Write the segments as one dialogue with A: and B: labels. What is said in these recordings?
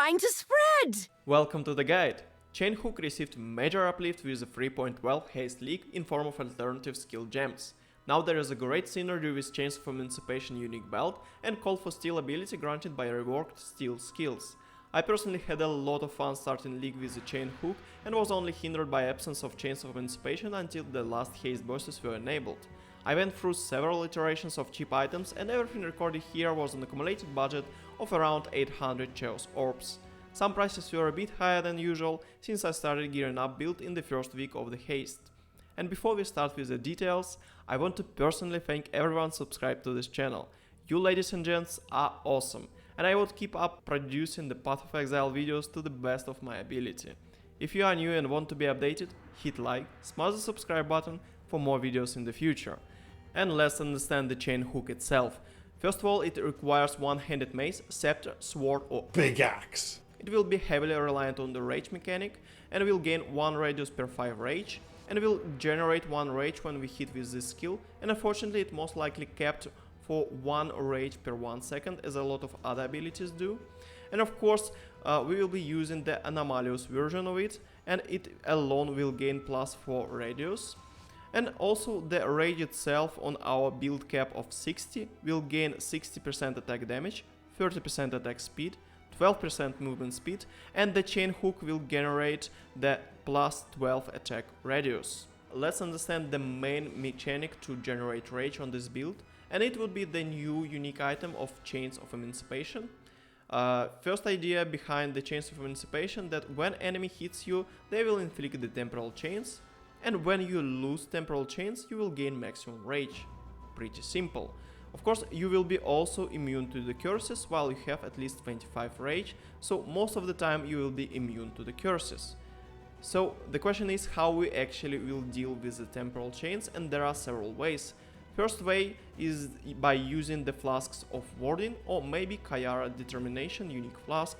A: trying to spread!
B: Welcome to the guide. Chain Hook received major uplift with the 3.12 haste leak in form of alternative skill gems. Now there is a great synergy with Chains of Emancipation unique belt and Call for Steel ability granted by reworked steel skills. I personally had a lot of fun starting League with the Chain Hook and was only hindered by absence of Chains of Emancipation until the last haste bosses were enabled. I went through several iterations of cheap items and everything recorded here was an accumulated budget of around 800 Chaos Orbs. Some prices were a bit higher than usual since I started gearing up build in the first week of the haste. And before we start with the details, I want to personally thank everyone subscribed to this channel. You ladies and gents are awesome, and I will keep up producing the Path of Exile videos to the best of my ability. If you are new and want to be updated, hit like, smash the subscribe button for more videos in the future. And let's understand the Chain Hook itself. First of all, it requires one-handed mace, scepter, sword or
C: big axe.
B: It will be heavily reliant on the rage mechanic and will gain 1 radius per 5 rage and will generate 1 rage when we hit with this skill, and unfortunately it most likely capped for 1 rage per 1 second as a lot of other abilities do. And of course we will be using the anomalous version of it, and it alone will gain plus 4 radius. And also the rage itself on our build cap of 60 will gain 60% attack damage, 30% attack speed, 12% movement speed, and the Chain Hook will generate the plus 12 attack radius. Let's understand the main mechanic to generate rage on this build, and it would be the new unique item of Chains of Emancipation. First idea behind the Chains of Emancipation that when enemy hits you, they will inflict the temporal chains, and when you lose temporal chains, you will gain maximum rage. Pretty simple. Of course, you will be also immune to the curses while you have at least 25 rage, so most of the time you will be immune to the curses. So the question is how we actually will deal with the temporal chains, and there are several ways. First way is by using the flasks of warding or maybe Kayara Determination unique flask.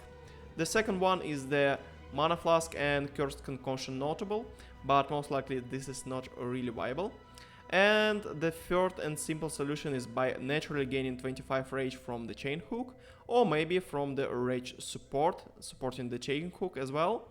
B: The second one is the mana flask and cursed concoction notable, but most likely this is not really viable. And the third and simple solution is by naturally gaining 25 rage from the Chain Hook, or maybe from the rage supporting the Chain Hook as well.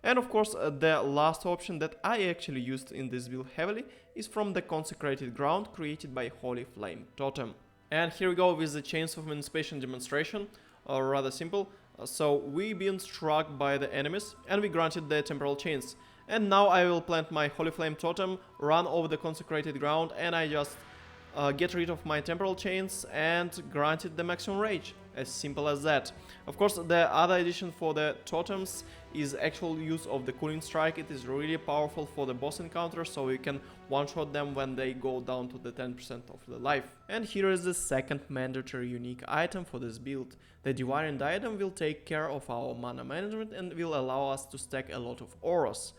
B: And of course the last option that I actually used in this build heavily is from the Consecrated Ground created by Holy Flame Totem. And here we go with the Chains of Emancipation demonstration, rather simple. So we been struck by the enemies and we granted the temporal chains. And now I will plant my Holy Flame Totem, run over the Consecrated Ground, and I just get rid of my temporal chains and granted the maximum rage. As simple as that. Of course, the other addition for the totems is actual use of the Cooling Strike. It is really powerful for the boss encounters, so you can one-shot them when they go down to the 10% of the life. And here is the second mandatory unique item for this build. The Devouring Diadem will take care of our mana management and will allow us to stack a lot of auras.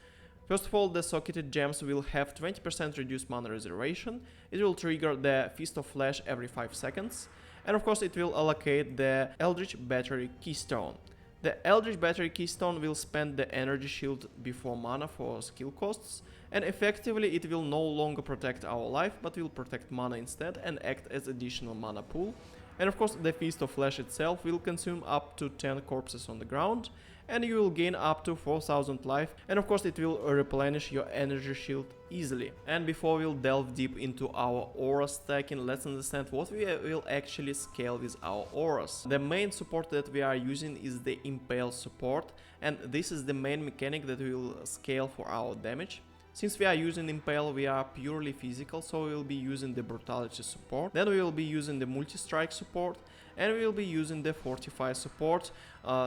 B: First of all, the socketed gems will have 20% reduced mana reservation, it will trigger the Feast of Flesh every 5 seconds, and of course it will allocate the Eldritch Battery Keystone. The Eldritch Battery Keystone will spend the energy shield before mana for skill costs, and effectively it will no longer protect our life, but will protect mana instead and act as additional mana pool. And of course the Feast of Flesh itself will consume up to 10 corpses on the ground, and you will gain up to 4000 life, and of course it will replenish your energy shield easily. And before we'll delve deep into our aura stacking, let's understand what we will actually scale with our auras. The main support that we are using is the Impale support, and this is the main mechanic that we will scale for our damage. Since we are using Impale, we are purely physical, so we will be using the Brutality support, then we will be using the Multi-Strike support, and we will be using the Fortify support,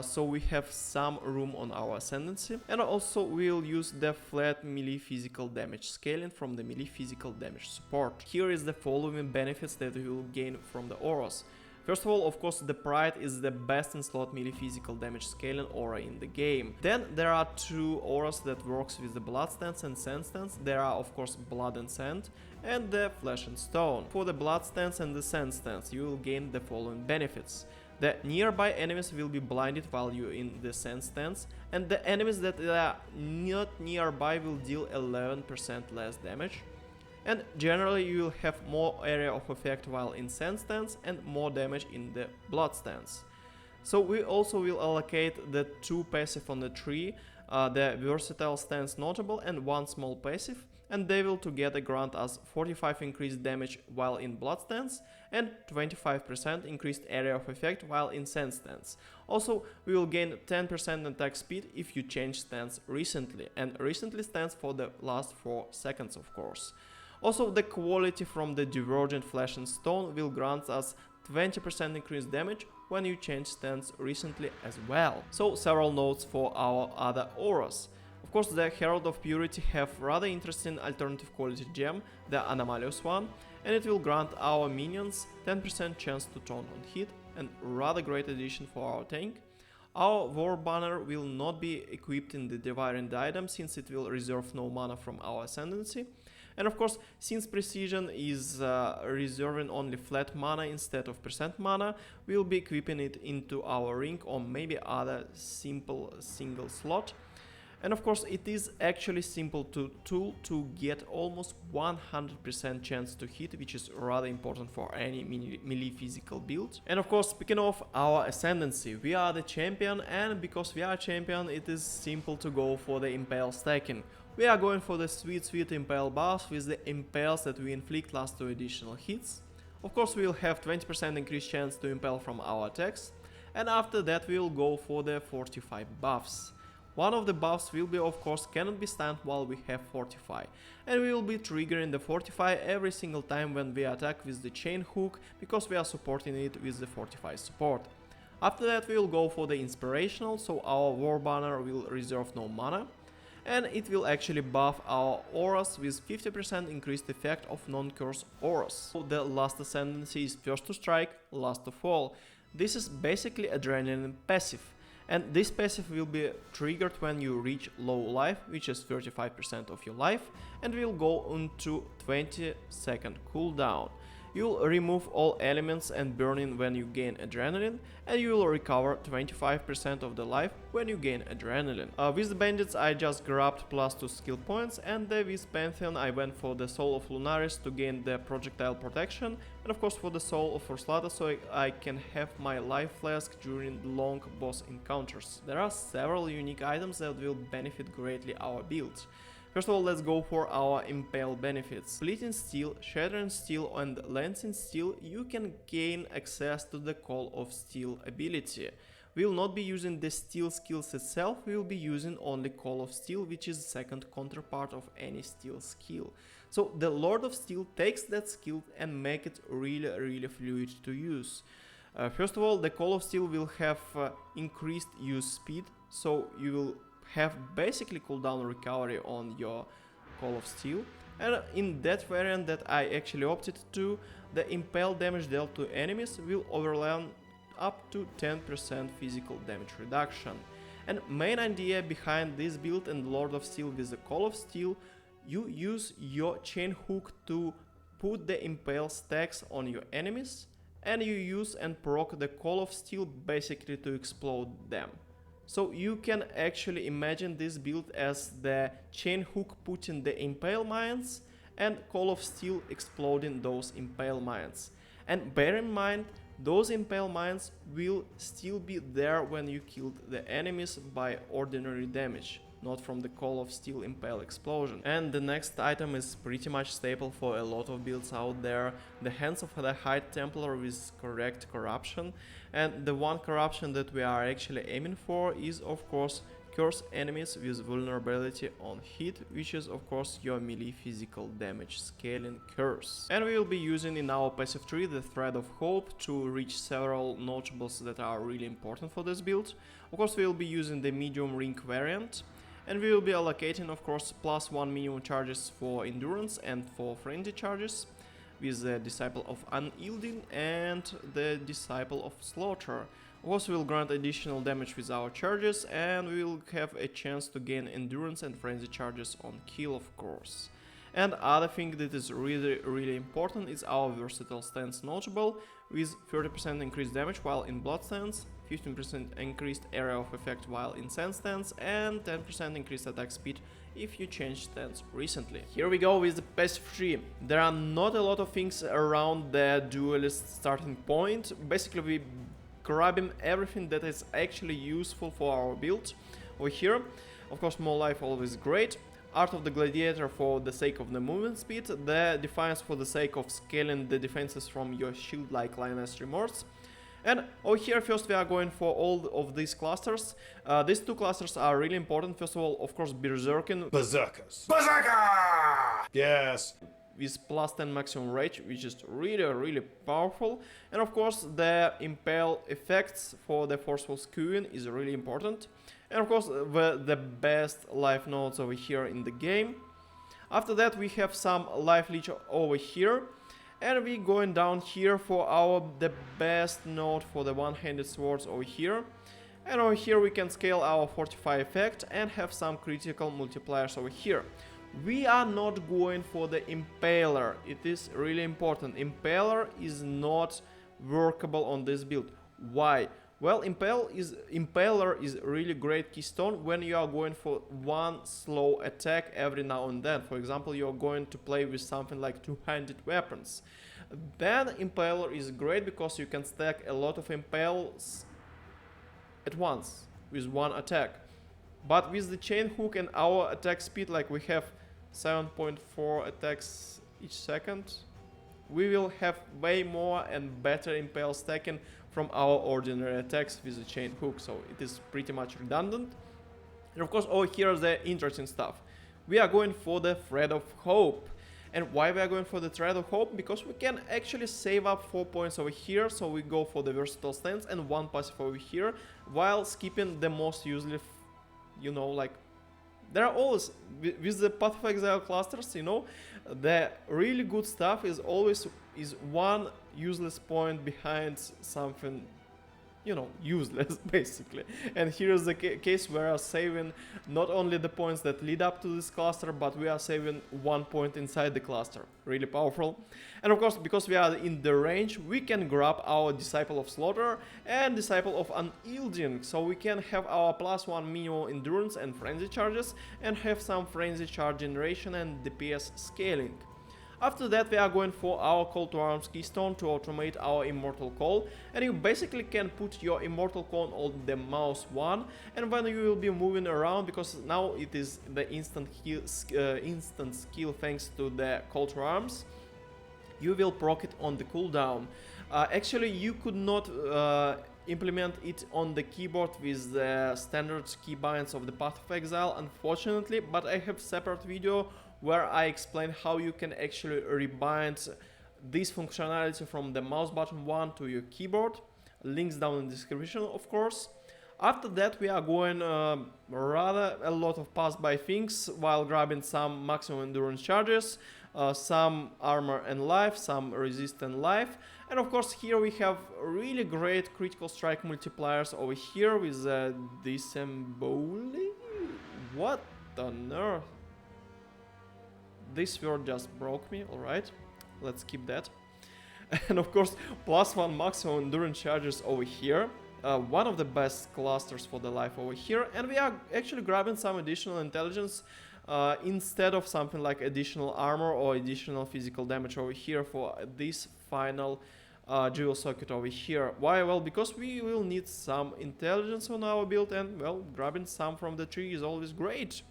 B: so we have some room on our Ascendancy. And also we will use the flat melee physical damage scaling from the melee physical damage support. Here is the following benefits that we will gain from the auras. First of all, of course, the Pride is the best in slot melee physical damage scaling aura in the game. Then there are 2 auras that works with the Blood Stance and Sand Stance. There are of course Blood and Sand and the Flesh and Stone. For the Blood Stance and the Sand Stance you will gain the following benefits. The nearby enemies will be blinded while you're in the Sand Stance, and the enemies that are not nearby will deal 11% less damage. And generally you will have more area of effect while in Sand Stance and more damage in the Blood Stance. So we also will allocate the 2 passive on the tree, the versatile stance notable and 1 small passive, and they will together grant us 45 increased damage while in blood stance and 25% increased area of effect while in sand stance. Also, we will gain 10% attack speed if you change stance recently, and recently stands for the last 4 seconds, of course. Also, the quality from the Divergent Flesh and Stone will grant us 20% increased damage when you change stance recently as well. So, several notes for our other auras. Of course, the Herald of Purity have rather interesting alternative quality gem, the Anomalous one, and it will grant our minions 10% chance to turn on hit, and rather great addition for our tank. Our War Banner will not be equipped in the Devouring Diadem since it will reserve no mana from our Ascendancy. And of course, since Precision is reserving only flat mana instead of percent mana, we'll be equipping it into our ring or maybe other simple single slot. And of course, it is actually simple to get almost 100% chance to hit, which is rather important for any melee physical build. And of course, speaking of our Ascendancy, we are the champion, and because we are champion, it is simple to go for the Impale stacking. We are going for the sweet Impale buffs with the Impales that we inflict last 2 additional hits. Of course, we will have 20% increased chance to impale from our attacks, and after that we will go for the Fortify buffs. One of the buffs will be, of course, cannot be stunned while we have Fortify, and we will be triggering the Fortify every single time when we attack with the Chain Hook, because we are supporting it with the Fortify support. After that we will go for the Inspirational, so our War Banner will reserve no mana, and it will actually buff our auras with 50% increased effect of non-curse auras. So the last Ascendancy is first to strike, last to fall. This is basically Adrenaline passive. And this passive will be triggered when you reach low life, which is 35% of your life, and will go into 20-second cooldown. You will remove all elements and burning when you gain adrenaline, and you will recover 25% of the life when you gain adrenaline. With the Bandits I just grabbed +2 skill points, and with Pantheon I went for the Soul of Lunaris to gain the projectile protection, and of course for the Soul of Forslata so I can have my life flask during long boss encounters. There are several unique items that will benefit greatly our build. First of all, let's go for our Impale benefits. Splitting Steel, Shattering Steel and Lancing Steel, you can gain access to the QoL of Steel ability. We will not be using the Steel skills itself, we will be using only QoL of Steel, which is the second counterpart of any Steel skill. So the Lord of Steel takes that skill and make it really fluid to use. First of all, the QoL of Steel will have increased use speed, so you will have basically cooldown recovery on your QoL of Steel, and in that variant that I actually opted to, the Impale damage dealt to enemies will overlap up to 10% physical damage reduction. And main idea behind this build and Lord of Steel with the QoL of Steel, you use your Chain Hook to put the Impale stacks on your enemies, and you use and proc the QoL of Steel basically to explode them. So you can actually imagine this build as the Chain Hook putting the Impale mines and QoL of Steel exploding those Impale mines. And bear in mind, those Impale mines will still be there when you killed the enemies by ordinary damage, not from the QoL of Steel Impale Explosion. And the next item is pretty much staple for a lot of builds out there, the Hands of the High Templar with correct corruption. And the one corruption that we are actually aiming for is of course curse enemies with vulnerability on hit, which is of course your melee physical damage scaling curse. And we will be using in our passive tree the Thread of Hope to reach several notables that are really important for this build. Of course we will be using the medium ring variant, and we will be allocating of course +1 minimum charges for endurance and for frenzy charges, with the Disciple of Unyielding and the Disciple of Slaughter. Also, we'll grant additional damage with our charges, and we will have a chance to gain endurance and frenzy charges on kill, of course. And other thing that is really important is our versatile stance notable, with 30% increased damage while in blood stance, 15% increased area of effect while in sand stance, and 10% increased attack speed if you change stance recently. Here we go with the passive tree. There are not a lot of things around the duelist starting point. Basically we grabbing everything that is actually useful for our build over here. Of course, more life always great. Art of the Gladiator for the sake of the movement speed, the Defiance for the sake of scaling the defenses from your shield like Lioness Remorse. And over here, first we are going for all of these clusters. These two clusters are really important. First of all, of course, Berserking.
A: Berserkers. Berserker! Yes.
B: With plus 10 maximum rage, which is really powerful. And of course, the Impale effects for the forceful skewing is really important. And of course, the best life nodes over here in the game. After that, we have some life leech over here. And we going down here for the best node for the one-handed swords over here. And over here we can scale our fortify effect and have some critical multipliers over here. We are not going for the Impaler. It is really important. Impaler is not workable on this build. Why? Well, Impaler is really great keystone when you are going for one slow attack every now and then. For example, you are going to play with something like two-handed weapons. Then Impaler is great because you can stack a lot of Impales at once with one attack. But with the chain hook and our attack speed, like we have 7.4 attacks each second, we will have way more and better Impale stacking from our ordinary attacks with the chain hook, so it is pretty much redundant. And of course, over here is the interesting stuff. We are going for the Thread of Hope. And why we are going for the Thread of Hope? Because we can actually save up 4 points over here, so we go for the versatile stance and one passive over here, while skipping the most usually, you know, like, there are always, with the Path of Exile clusters, you know, the really good stuff is always one useless point behind something, you know, useless, basically. And here is the case where we are saving not only the points that lead up to this cluster, but we are saving 1 point inside the cluster. Really powerful. And of course, because we are in the range, we can grab our Disciple of Slaughter and Disciple of Unyielding, so we can have our +1 minimal endurance and frenzy charges, and have some frenzy charge generation and DPS scaling. After that, we are going for our Call to Arms keystone to automate our Immortal Call, and you basically can put your Immortal Call on the mouse 1, and when you will be moving around, because now it is the instant skill thanks to the Call to Arms, you will proc it on the cooldown. Actually, you could not implement it on the keyboard with the standard keybinds of the Path of Exile, unfortunately, but I have separate video where I explain how you can actually rebind this functionality from the mouse button 1 to your keyboard. Links down in the description, of course. After that, we are going rather a lot of pass-by things while grabbing some maximum endurance charges, some armor and life, some resist and life. And of course, here we have really great critical strike multipliers over here with Disembowling. What on earth? This word just broke me, alright, let's keep that. And of course, +1 maximum endurance charges over here, one of the best clusters for the life over here, and we are actually grabbing some additional intelligence instead of something like additional armor or additional physical damage over here for this final jewel socket over here. Why? Well, because we will need some intelligence on our build, and well, grabbing some from the tree is always great.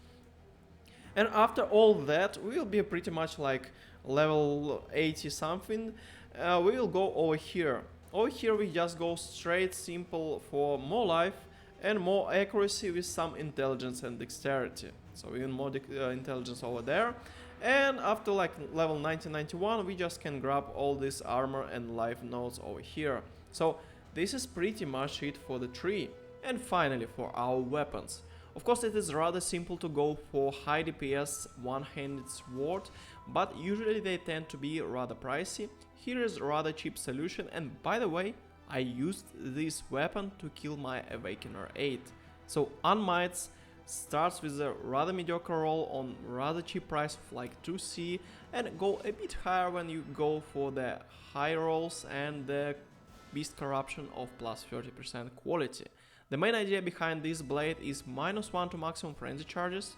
B: And after all that, we will be pretty much like level 80 something. We will go over here. Over here we just go straight simple for more life and more accuracy with some intelligence and dexterity. So even more intelligence over there. And after like level 90-91, we just can grab all this armor and life nodes over here. So this is pretty much it for the tree. And finally for our weapons. Of course, it is rather simple to go for high DPS one-handed sword, but usually they tend to be rather pricey. Here is a rather cheap solution, and by the way, I used this weapon to kill my Awakener 8. So Unmites starts with a rather mediocre roll on rather cheap price of like 2C, and go a bit higher when you go for the high rolls and the Beast Corruption of +30% quality. The main idea behind this blade is -1 to maximum frenzy charges,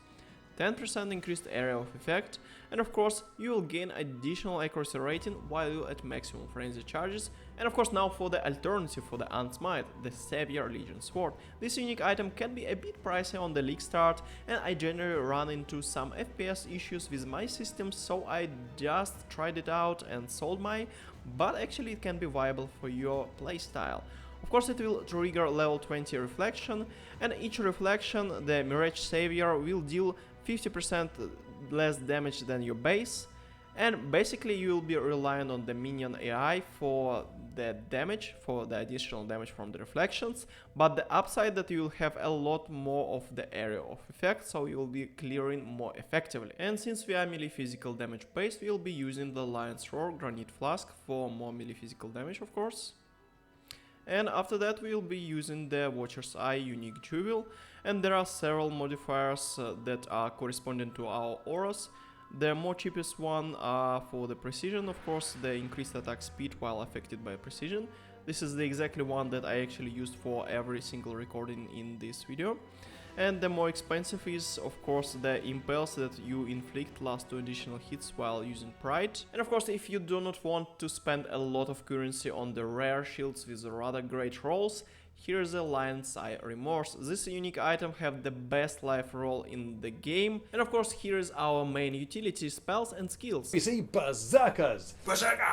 B: 10% increased area of effect, and of course you will gain additional accuracy rating while you at maximum frenzy charges, And of course now for the alternative for the Unsmite, the Savior Legion Sword. This unique item can be a bit pricey on the league start, and I generally run into some FPS issues with my system, so I just tried it out and sold my, but actually it can be viable for your playstyle. Of course it will trigger level 20 reflection, and each reflection the Mirage Savior will deal 50% less damage than your base, and basically you will be reliant on the minion AI for the damage, for the additional damage from the reflections, but the upside that you will have a lot more of the area of effect, so you will be clearing more effectively. And since we are melee physical damage based, we will be using the Lion's Roar Granite Flask for more melee physical damage, of course. And after that we will be using the Watcher's Eye unique jewel, and there are several modifiers that are corresponding to our auras. The more cheapest one are for the precision, of course, the increased attack speed while affected by precision. This is the exactly one that I actually used for every single recording in this video. And the more expensive is, of course, the impales that you inflict last 2 additional hits while using Pride. And of course, if you do not want to spend a lot of currency on the rare shields with rather great rolls, here's the Lion's Eye Remorse. This unique item have the best life roll in the game. And of course, here is our main utility spells and skills.
A: We see berserkers. Berserker!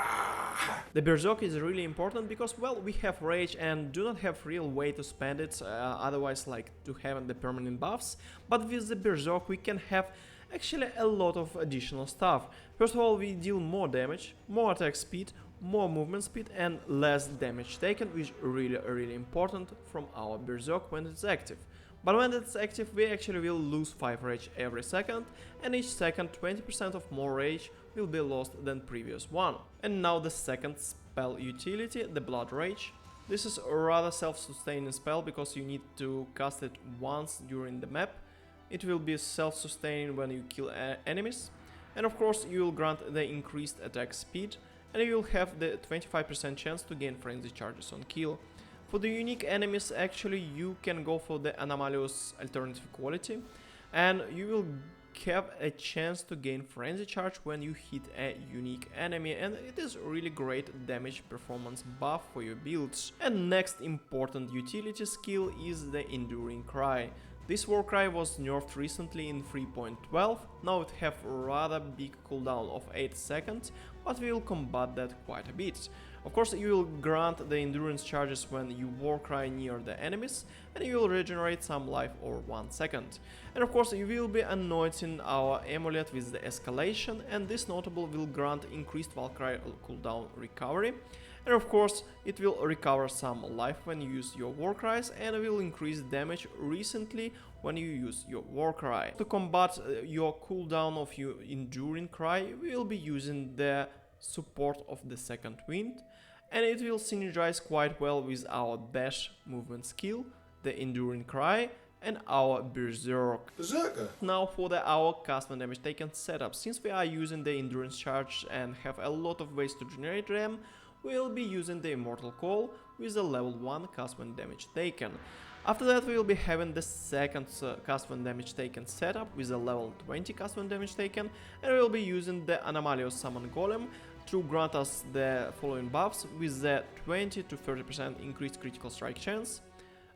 B: The Berserk is really important because, well, we have Rage and do not have real way to spend it, otherwise like to have the permanent buffs. But with the Berserk we can have actually a lot of additional stuff. First of all, we deal more damage, more attack speed, more movement speed and less damage taken, which is really important from our Berserk when it's active. But when it's active we actually will lose 5 rage every second, and each second 20% of more rage will be lost than previous one. And now the second spell utility, the Blood Rage. This is a rather self-sustaining spell because you need to cast it once during the map. It will be self-sustaining when you kill enemies, and of course you will grant the increased attack speed, and you will have the 25% chance to gain frenzy charges on kill. For the unique enemies actually you can go for the anomalous alternative quality, and you will have a chance to gain frenzy charge when you hit a unique enemy, and it is really great damage performance buff for your builds. And next important utility skill is the Enduring Cry. This Warcry was nerfed recently in 3.12, now it have a rather big cooldown of 8 seconds, but we will combat that quite a bit. Of course you will grant the endurance charges when you Warcry near the enemies, and you will regenerate some life or 1 second. And of course you will be anointing our amulet with the escalation, and this notable will grant increased Warcry cooldown recovery. And of course it will recover some life when you use your Warcries, and will increase damage recently when you use your Warcry. To combat your cooldown of your Enduring Cry, we will be using the support of the Second Wind, and it will synergize quite well with our dash movement skill, the Enduring Cry, and our Berserk.
A: Berserker.
B: Now for our cast when damage taken setup. Since we are using the endurance charge and have a lot of ways to generate them, we'll be using the Immortal Call with a level 1 cast when damage taken. After that we will be having the second cast when damage taken setup with a level 20 cast when damage taken, and we will be using the Anomalous Summon Golem to grant us the following buffs with the 20 to 30% increased critical strike chance,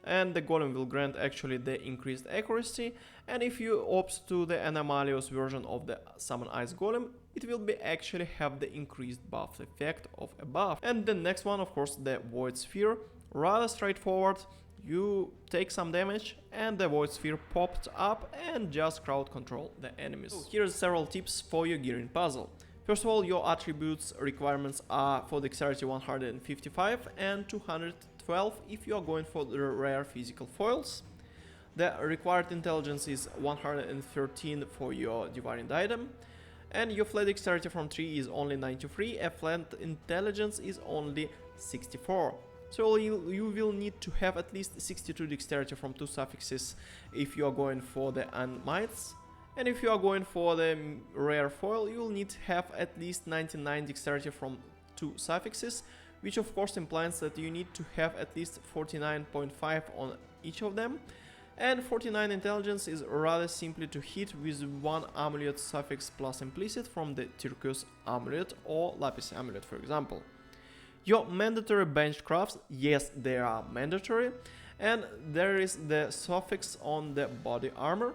B: and the Golem will grant actually the increased accuracy, and if you opt to the Anomalous version of the Summon Ice Golem, it will be actually have the increased buff effect of a buff. And the next one, of course, the Void Sphere, rather straightforward. You take some damage and the Void Sphere popped up and just crowd control the enemies. So here's several tips for your gearing puzzle. First of all, your attributes requirements are for dexterity 155 and 212 if you are going for the rare physical foils. The required intelligence is 113 for your Devouring Diadem, and your flat dexterity from 3 is only 93, and flat intelligence is only 64. So you will need to have at least 62 dexterity from 2 suffixes if you are going for the Unmites. And if you are going for the rare foil, you will need to have at least 99 dexterity from 2 suffixes, which of course implies that you need to have at least 49.5 on each of them. And 49 intelligence is rather simply to hit with 1 amulet suffix plus implicit from the turquoise amulet or lapis amulet, for example. Your mandatory bench crafts, yes, they are mandatory, and there is the suffix on the body armor,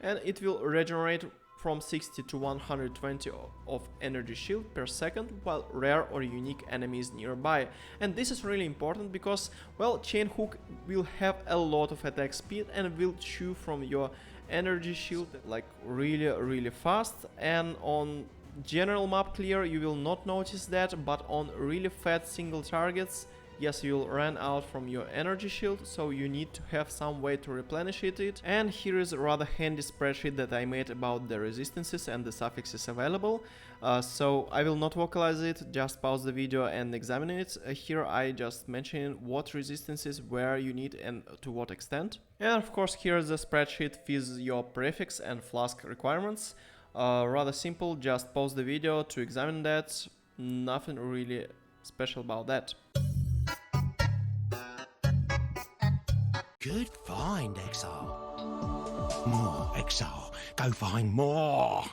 B: and it will regenerate from 60 to 120 of energy shield per second while rare or unique enemies nearby. And this is really important because, well, Chain Hook will have a lot of attack speed and will chew from your energy shield like really fast, and on general map clear you will not notice that, but on really fat single targets, yes, you'll run out from your energy shield, so you need to have some way to replenish it. And here is a rather handy spreadsheet that I made about the resistances and the suffixes available. So I will not vocalize it, just pause the video and examine it. Here I just mention what resistances, where you need and to what extent. And of course here is the spreadsheet with your prefix and flask requirements. Rather simple, just pause the video to examine that. Nothing really special about that.
C: Good find, Exile. More, Exile. Go find more.